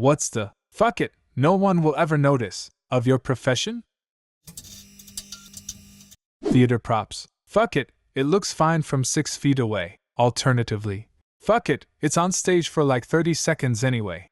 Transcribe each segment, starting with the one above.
What's the fuck it, no one will ever notice of your profession? Theater props. Fuck it, it looks fine from 6 feet away. Alternatively, fuck it, it's on stage for like 30 seconds anyway.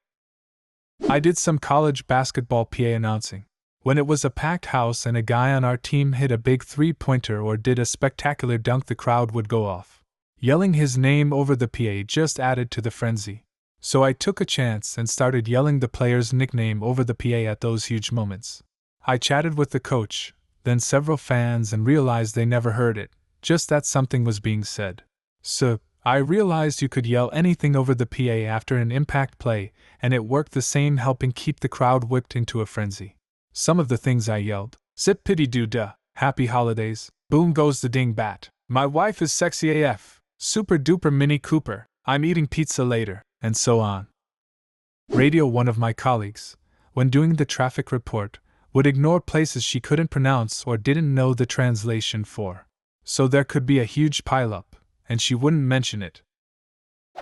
I did some college basketball PA announcing. When it was a packed house and a guy on our team hit a big three-pointer or did a spectacular dunk, the crowd would go off. Yelling his name over the PA just added to the frenzy. So I took a chance and started yelling the player's nickname over the PA at those huge moments. I chatted with the coach, then several fans, and realized they never heard it, just that something was being said. So, I realized you could yell anything over the PA after an impact play, and it worked the same, helping keep the crowd whipped into a frenzy. Some of the things I yelled: zip pity doo duh, happy holidays, boom goes the dingbat, my wife is sexy AF, super duper Mini Cooper, I'm eating pizza later, and so on. Radio. One of my colleagues, when doing the traffic report, would ignore places she couldn't pronounce or didn't know the translation for. So there could be a huge pileup, and she wouldn't mention it.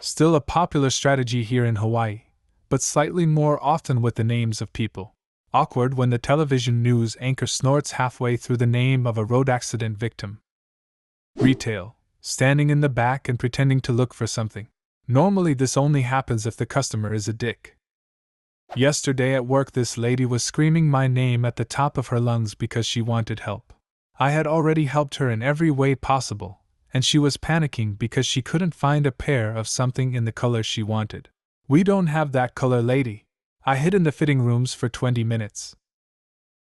Still a popular strategy here in Hawaii, but slightly more often with the names of people. Awkward when the television news anchor snorts halfway through the name of a road accident victim. Retail. Standing in the back and pretending to look for something. Normally this only happens if the customer is a dick. Yesterday at work, this lady was screaming my name at the top of her lungs because she wanted help. I had already helped her in every way possible, and she was panicking because she couldn't find a pair of something in the color she wanted. We don't have that color, lady. I hid in the fitting rooms for 20 minutes.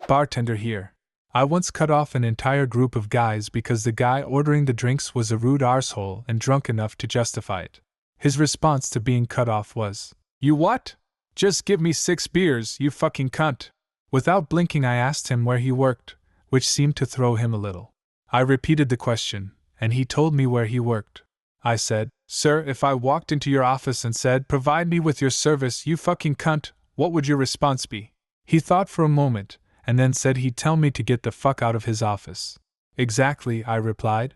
Bartender here. I once cut off an entire group of guys because the guy ordering the drinks was a rude arsehole and drunk enough to justify it. His response to being cut off was, "You what? Just give me 6 beers, you fucking cunt." Without blinking, I asked him where he worked, which seemed to throw him a little. I repeated the question, and he told me where he worked. I said, "Sir, if I walked into your office and said, 'Provide me with your service, you fucking cunt,' what would your response be?" He thought for a moment, and then said he'd tell me to get the fuck out of his office. "Exactly," I replied.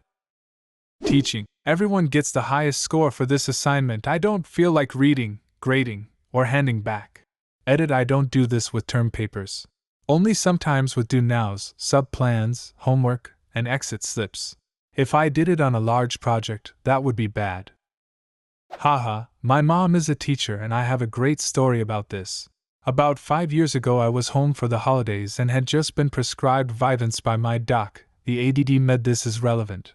Teaching. Everyone gets the highest score for this assignment. I don't feel like reading, grading, or handing back. Edit. I don't do this with term papers. Only sometimes with do nows, sub-plans, homework, and exit slips. If I did it on a large project, that would be bad. Haha, my mom is a teacher and I have a great story about this. About 5 years ago I was home for the holidays and had just been prescribed Vyvanse by my doc. The ADD med this is relevant.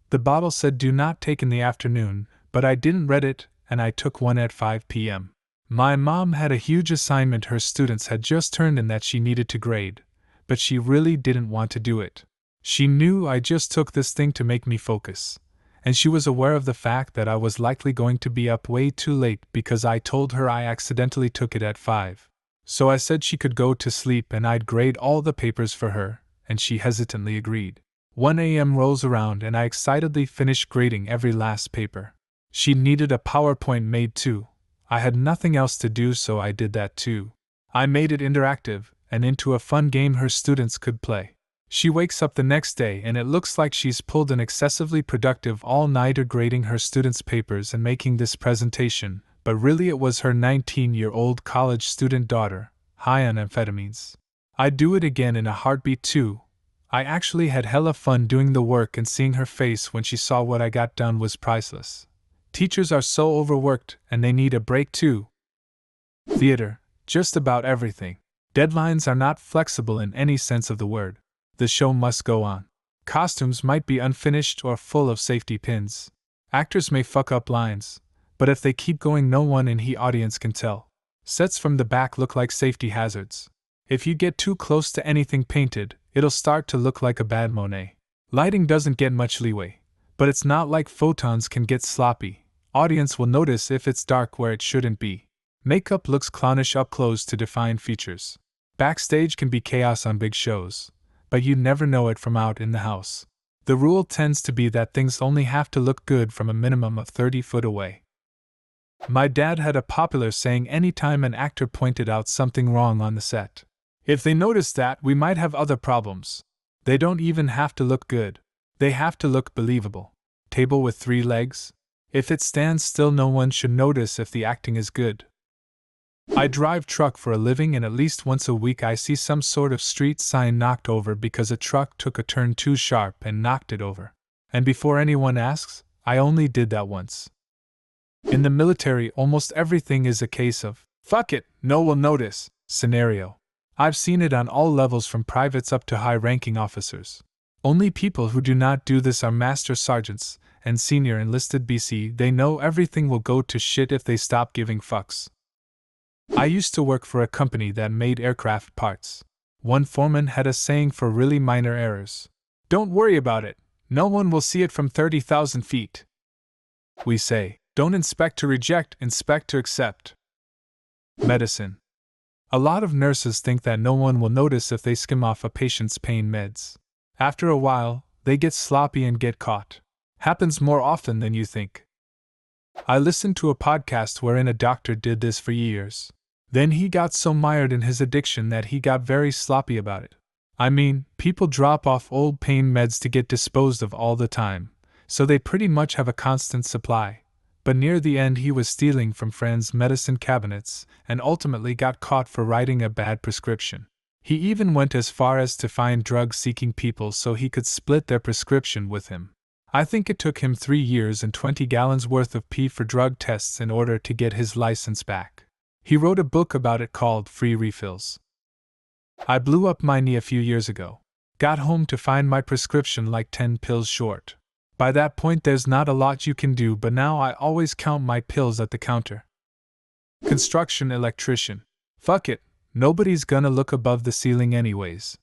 The bottle said do not take in the afternoon, but I didn't read it, and I took one at 5 p.m. My mom had a huge assignment her students had just turned in that she needed to grade, but she really didn't want to do it. She knew I just took this thing to make me focus, and she was aware of the fact that I was likely going to be up way too late because I told her I accidentally took it at 5. So I said she could go to sleep and I'd grade all the papers for her, and she hesitantly agreed. 1 a.m. rolls around and I excitedly finished grading every last paper. She needed a PowerPoint made too. I had nothing else to do, so I did that too. I made it interactive and into a fun game her students could play. She wakes up the next day and it looks like she's pulled an excessively productive all-nighter grading her students' papers and making this presentation, but really it was her 19-year-old college student daughter, high on amphetamines. I'd do it again in a heartbeat too. I actually had hella fun doing the work, and seeing her face when she saw what I got done was priceless. Teachers are so overworked and they need a break too. Theater. Just about everything. Deadlines are not flexible in any sense of the word. The show must go on. Costumes might be unfinished or full of safety pins. Actors may fuck up lines, but if they keep going, no one in the audience can tell. Sets from the back look like safety hazards. If you get too close to anything painted, it'll start to look like a bad Monet. Lighting doesn't get much leeway, but it's not like photons can get sloppy. Audience will notice if it's dark where it shouldn't be. Makeup looks clownish up close to define features. Backstage can be chaos on big shows, but you never know it from out in the house. The rule tends to be that things only have to look good from a minimum of 30 foot away. My dad had a popular saying anytime an actor pointed out something wrong on the set. If they notice that, we might have other problems. They don't even have to look good. They have to look believable. Table with 3 legs? If it stands still, no one should notice if the acting is good. I drive truck for a living, and at least once a week I see some sort of street sign knocked over because a truck took a turn too sharp and knocked it over. And before anyone asks, I only did that once. In the military, almost everything is a case of "fuck it, no one will notice" scenario. I've seen it on all levels from privates up to high-ranking officers. Only people who do not do this are master sergeants and senior enlisted BC. They know everything will go to shit if they stop giving fucks. I used to work for a company that made aircraft parts. One foreman had a saying for really minor errors: "Don't worry about it, no one will see it from 30,000 feet." We say, don't inspect to reject, inspect to accept. Medicine. A lot of nurses think that no one will notice if they skim off a patient's pain meds. After a while, they get sloppy and get caught. Happens more often than you think. I listened to a podcast wherein a doctor did this for years. Then he got so mired in his addiction that he got very sloppy about it. I mean, people drop off old pain meds to get disposed of all the time, so they pretty much have a constant supply. But near the end he was stealing from friends' medicine cabinets and ultimately got caught for writing a bad prescription. He even went as far as to find drug-seeking people so he could split their prescription with him. I think it took him 3 years and 20 gallons worth of pee for drug tests in order to get his license back. He wrote a book about it called Free Refills. I blew up my knee a few years ago. Got home to find my prescription like 10 pills short. By that point there's not a lot you can do, but now I always count my pills at the counter. Construction electrician. Fuck it, nobody's gonna look above the ceiling anyways.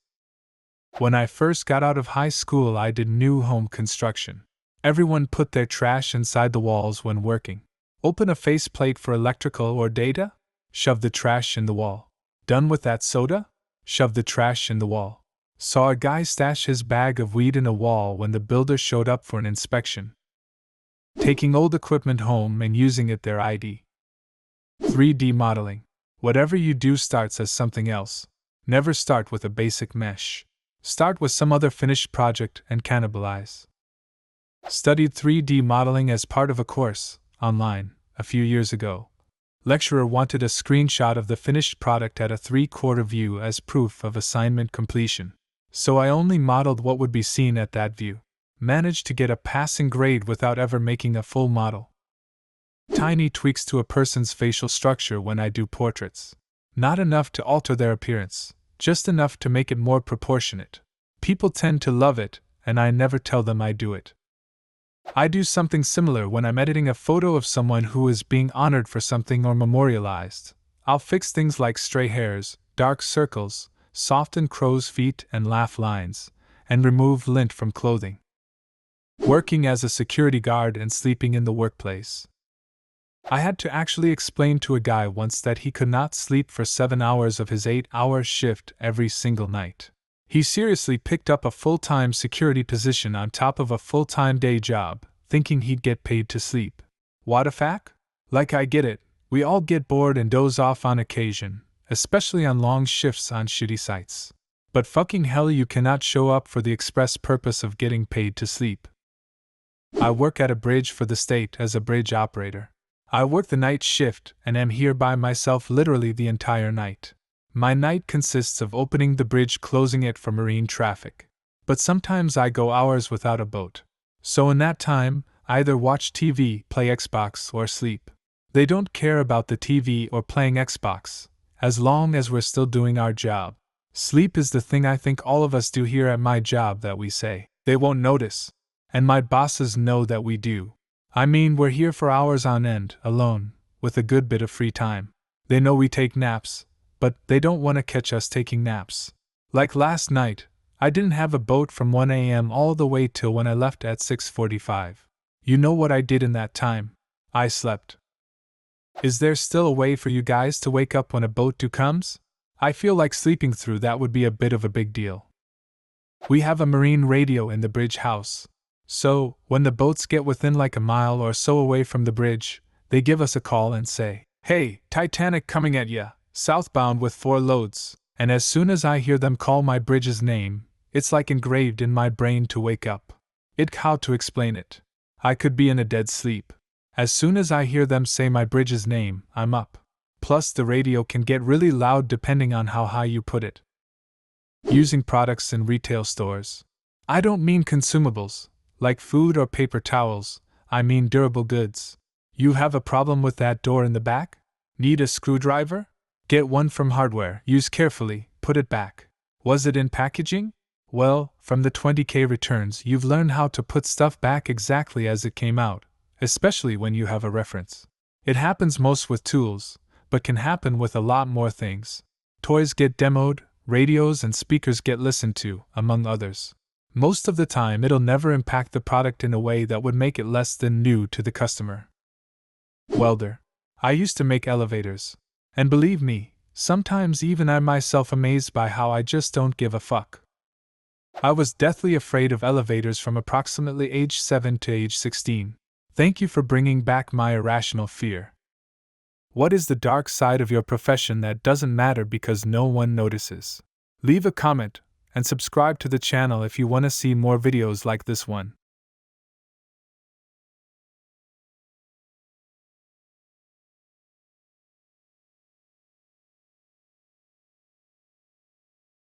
When I first got out of high school I did new home construction. Everyone put their trash inside the walls when working. Open a faceplate for electrical or data? Shove the trash in the wall. Done with that soda? Shove the trash in the wall. Saw a guy stash his bag of weed in a wall when the builder showed up for an inspection. Taking old equipment home and using it their ID. 3D modeling. Whatever you do starts as something else. Never start with a basic mesh. Start with some other finished project and cannibalize. Studied 3D modeling as part of a course, online, a few years ago. Lecturer wanted a screenshot of the finished product at a 3/4 view as proof of assignment completion. So I only modeled what would be seen at that view. Managed to get a passing grade without ever making a full model. Tiny tweaks to a person's facial structure when I do portraits. Not enough to alter their appearance, just enough to make it more proportionate. People tend to love it, and I never tell them I do it. I do something similar when I'm editing a photo of someone who is being honored for something or memorialized. I'll fix things like stray hairs, dark circles, soften crow's feet and laugh lines, and remove lint from clothing. Working as a security guard and sleeping in the workplace. I had to actually explain to a guy once that he could not sleep for 7 hours of his 8-hour shift every single night. He seriously picked up a full-time security position on top of a full-time day job, thinking he'd get paid to sleep. What a fact? Like I get it, we all get bored and doze off on occasion, especially on long shifts on shitty sites. But fucking hell, you cannot show up for the express purpose of getting paid to sleep. I work at a bridge for the state as a bridge operator. I work the night shift and am here by myself literally the entire night. My night consists of opening the bridge, closing it for marine traffic. But sometimes I go hours without a boat. So in that time, I either watch TV, play Xbox, or sleep. They don't care about the TV or playing Xbox, as long as we're still doing our job. Sleep is the thing I think all of us do here at my job that we say they won't notice. And my bosses know that we do. I mean, we're here for hours on end, alone, with a good bit of free time. They know we take naps, but they don't want to catch us taking naps. Like last night, I didn't have a boat from 1 a.m. all the way till when I left at 6:45. You know what I did in that time? I slept. Is there still a way for you guys to wake up when a boat due comes? I feel like sleeping through that would be a bit of a big deal. We have a marine radio in the bridge house. So, when the boats get within like a mile or so away from the bridge, they give us a call and say, "Hey, Titanic coming at ya, southbound with 4 loads." And as soon as I hear them call my bridge's name, it's like engraved in my brain to wake up. How to explain it? I could be in a dead sleep. As soon as I hear them say my bridge's name, I'm up. Plus, the radio can get really loud depending on how high you put it. Using products in retail stores. I don't mean consumables, like food or paper towels, I mean durable goods. You have a problem with that door in the back? Need a screwdriver? Get one from Hardware, use carefully, put it back. Was it in packaging? Well, from the 20K returns, you've learned how to put stuff back exactly as it came out, especially when you have a reference. It happens most with tools, but can happen with a lot more things. Toys get demoed, radios and speakers get listened to, among others. Most of the time, it'll never impact the product in a way that would make it less than new to the customer. Welder. I used to make elevators. And believe me, sometimes even I myself amazed by how I just don't give a fuck. I was deathly afraid of elevators from approximately age 7 to age 16. Thank you for bringing back my irrational fear. What is the dark side of your profession that doesn't matter because no one notices? Leave a comment and subscribe to the channel if you want to see more videos like this one.